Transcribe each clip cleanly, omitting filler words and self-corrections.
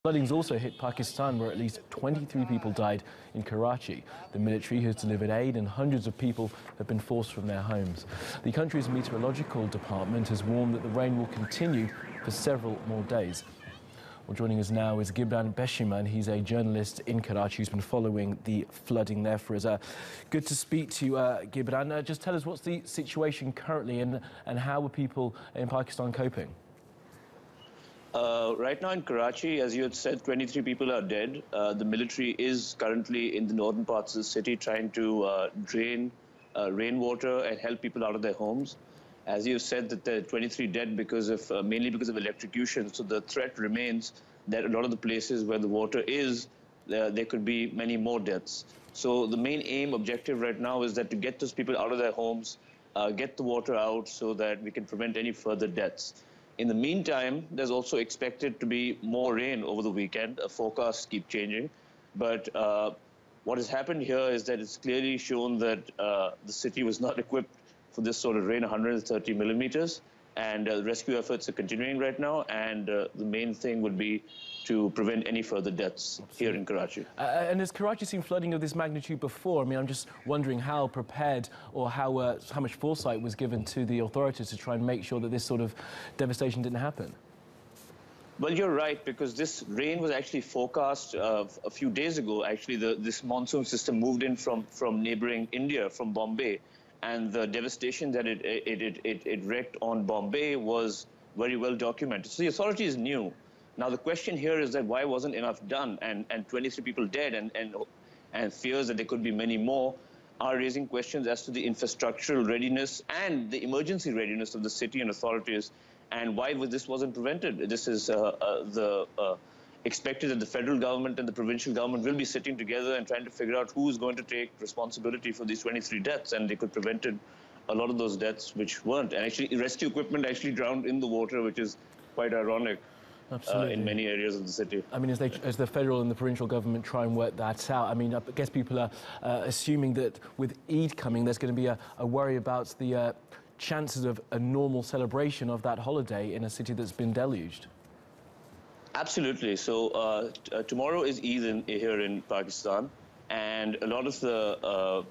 Floodings also hit Pakistan, where at least 23 people died in Karachi. The military has delivered aid and hundreds of people have been forced from their homes. The country's meteorological department has warned that the rain will continue for several more days. Well, joining us now is Gibran Beshiman. He's a journalist in Karachi who's been following the flooding there for us. Good to speak to you, Gibran. Just tell us what's the situation currently and how are people in Pakistan coping? Right now in Karachi, as you had said, 23 people are dead. The military is currently in the northern parts of the city trying to drain rainwater and help people out of their homes. As you said, that there are 23 dead because of mainly because of electrocution. So the threat remains that a lot of the places where the water is, there could be many more deaths. So the main objective right now is that to get those people out of their homes, get the water out so that we can prevent any further deaths. In the meantime, there's also expected to be more rain over the weekend. Forecasts keep changing. But what has happened here is that it's clearly shown that the city was not equipped for this sort of rain, 130 millimeters. And rescue efforts are continuing right now. And the main thing would be to prevent any further deaths here in Karachi. And has Karachi seen flooding of this magnitude before? I mean, I'm just wondering how prepared or how much foresight was given to the authorities to try and make sure that this sort of devastation didn't happen? Well, you're right, because this rain was actually forecast a few days ago. Actually, this monsoon system moved in from neighboring India, from Bombay. And the devastation that it wreaked on Bombay was very well documented. So the authorities knew. Now the question here is that why wasn't enough done? And 23 people dead and fears that there could be many more are raising questions as to the infrastructural readiness and the emergency readiness of the city and authorities, and why this wasn't prevented. This is expected that the federal government and the provincial government will be sitting together and trying to figure out who is going to take responsibility for these 23 deaths, and they could have prevented a lot of those deaths which weren't. And actually, rescue equipment actually drowned in the water, which is quite ironic. In many areas of the city. I mean, as the federal and the provincial government try and work that out, I mean, I guess people are assuming that with Eid coming, there's going to be a worry about the chances of a normal celebration of that holiday in a city that's been deluged. Absolutely. So tomorrow is Eid here in Pakistan, and a lot of the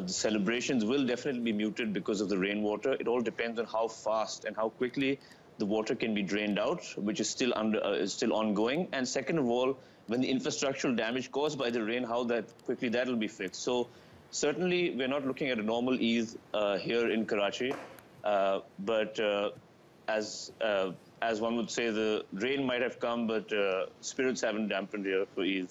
celebrations will definitely be muted because of the rainwater. It all depends on how fast and how quickly the water can be drained out, which is still ongoing. And second of all, when the infrastructural damage caused by the rain, how quickly that will be fixed. So certainly we're not looking at a normal Eid here in Karachi, but as one would say, the rain might have come, but spirits haven't dampened here for Eid.